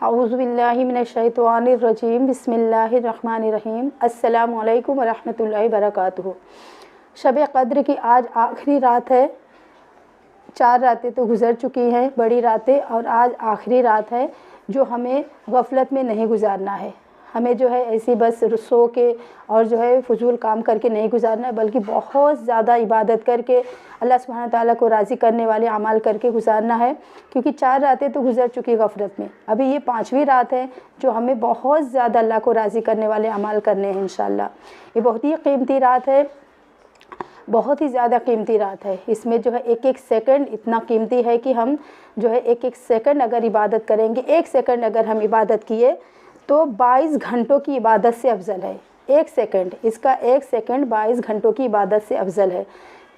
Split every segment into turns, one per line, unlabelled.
औज़ुबिल्लाहि मिनश्शैतानिर्रजीम बिस्मिल्लाहिर्रहमानिर्रहीम अस्सलामु अलैकुम वरहमतुल्लाहि वबरकातुहू। शब क़द्र की आज आखिरी रात है। 4 रातें तो गुज़र चुकी हैं, बड़ी रातें, और आज आखिरी रात है जो हमें गफ़लत में नहीं गुजारना है। हमें जो है ऐसी बस सो के और जो है फ़ुज़ूल काम करके नहीं गुजारना है, बल्कि बहुत ज़्यादा इबादत करके अल्लाह सुब्हानहू तआला को राज़ी करने वाले अमाल करके गुजारना है। क्योंकि 4 रातें तो गुज़र चुकी गफ़लत में, अभी ये 5वीं रात है जो हमें बहुत ज़्यादा अल्लाह को राज़ी करने वाले अमाल करने हैं इंशाअल्लाह। ये बहुत ही कीमती रात है, बहुत ही ज़्यादा कीमती रात है। इसमें जो है एक एक सेकंड इतना कीमती है कि हम जो है एक एक सेकंड अगर इबादत करेंगे, 1 सेकंड अगर हम इबादत किए तो 22 घंटों की इबादत से अफजल है। 1 सेकंड, इसका 1 सेकंड 22 घंटों की इबादत से अफजल है।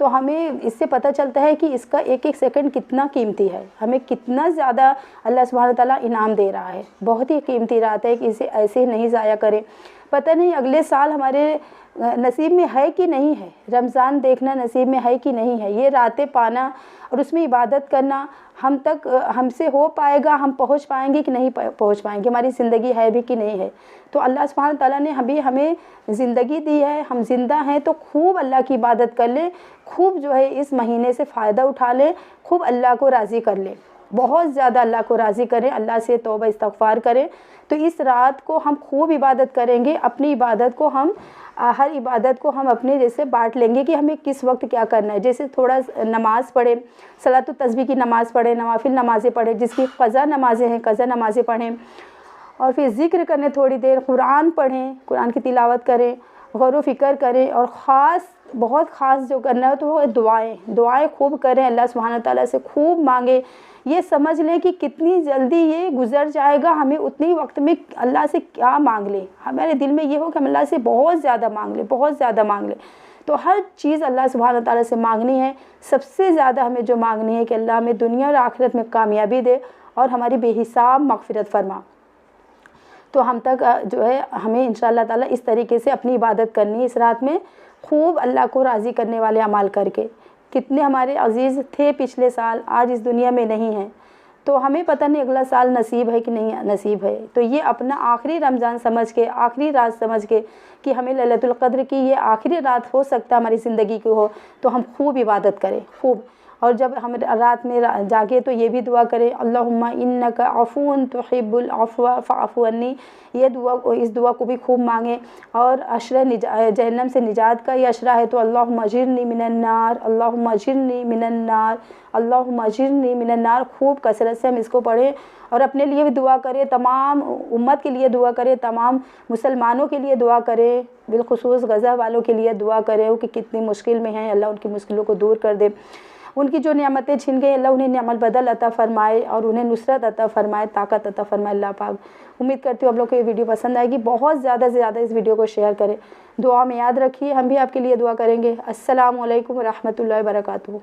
तो हमें इससे पता चलता है कि इसका एक एक सेकंड कितना कीमती है, हमें कितना ज़्यादा अल्लाह सुब्हानहू तआला इनाम दे रहा है। बहुत ही कीमती रात है कि इसे ऐसे ही नहीं ज़ाया करें। पता नहीं अगले साल हमारे नसीब में है कि नहीं है, रमज़ान देखना नसीब में है कि नहीं है। ये रातें पाना और उसमें इबादत करना हम तक हमसे हो पाएगा, हम पहुंच पाएंगे कि नहीं पहुंच पाएंगे, हमारी ज़िंदगी है भी कि नहीं है। तो अल्लाह सुब्हानहू तआला ने अभी हमें ज़िंदगी दी है, हम ज़िंदा हैं, तो खूब अल्लाह की इबादत कर लें, खूब जो है इस महीने से फ़ायदा उठा लें, खूब अल्लाह को राज़ी कर लें, बहुत ज़्यादा अल्लाह को राज़ी करें, अल्लाह से तौबा इस्तग़फ़ार करें। तो इस रात को हम खूब इबादत करेंगे। अपनी इबादत को हम हर इबादत को हम अपने जैसे बांट लेंगे कि हमें किस वक्त क्या करना है। जैसे थोड़ा नमाज़ पढ़ें, सलातुत तस्बीह की नमाज़ पढ़ें, नवाफिल नमाज़ें पढ़ें, जिसकी क़ज़ा नमाज़ें हैं क़ज़ा नमाज़ें पढ़ें, और फिर ज़िक्र करने थोड़ी देर, कुरान पढ़ें, कुरान की तिलावत करें, गौर व फ़िक्र करें, और ख़ास बहुत ख़ास जो करना है तो वो दुआएँ खूब करें, अल्लाह सुब्हानहू तआला से खूब मांगें। ये समझ लें कि कितनी जल्दी ये गुज़र जाएगा, हमें उतनी वक्त में अल्लाह से क्या मांग लें, हमारे दिल में ये हो कि हम अल्लाह से बहुत ज़्यादा मांग लें, बहुत ज़्यादा मांग लें। तो हर चीज़ अल्लाह सुब्हानहू तआला से मांगनी है। सबसे ज़्यादा हमें जो मांगनी है कि अल्लाह हमें दुनिया और आखिरत में कामयाबी दे और हमारी बेहिसाब मग़फ़िरत फरमा। तो हम तक जो है हमें इंशाअल्लाह ताला इस तरीके से अपनी इबादत करनी है इस रात में, खूब अल्लाह को राज़ी करने वाले अमाल करके। कितने हमारे अज़ीज़ थे पिछले साल, आज इस दुनिया में नहीं हैं, तो हमें पता नहीं अगला साल नसीब है कि नहीं नसीब है। तो ये अपना आखिरी रमज़ान समझ के, आखिरी रात समझ के कि हमें लैलतुल क़द्र की ये आखिरी रात हो सकता है हमारी ज़िंदगी की हो, तो हम खूब इबादत करें, खूब। और जब हम रात में जागे तो ये भी दुआ करें, अल्लाहुम्मा इन्नका अफ़ून तुहिब्बुल अफ़्व फ़अफ़ु अन्नी। ये दुआ, इस दुआ को भी खूब मांगें। और अशरा जहन्नम से निजात का ये अशरा है, तो अल्लाहुम्मा अजिरनी मिनन्नार, अल्लाहुम्मा अजिरनी मिनन्नार, अल्लाहुम्मा अजिरनी मिनन्नार, खूब कसरत से हम इसको पढ़ें। और अपने लिए भी दुआ करें, तमाम उम्मत के लिए दुआ करें, तमाम मुसलमानों के लिए दुआ करें, बिलखुसूस गज़ा वालों के लिए दुआ करें कि कितनी मुश्किल में हैं, अल्लाह उनकी मुश्किलों को दूर कर दे। उनकी जो नेमतें छिन गई, अल्लाह उन्हें नेमत बदल अता फ़रमाए और उन्हें नुसरत अता फ़रमाए, ताकत अता फ़रमाए अल्लाह पाक। उम्मीद करती हूँ आप लोग को ये वीडियो पसंद आएगी। बहुत ज़्यादा से ज़्यादा इस वीडियो को शेयर करें, दुआ में याद रखिए, हम भी आपके लिए दुआ करेंगे। अस्सलामु अलैकुम व रहमतुल्लाहि व बरकातुहू।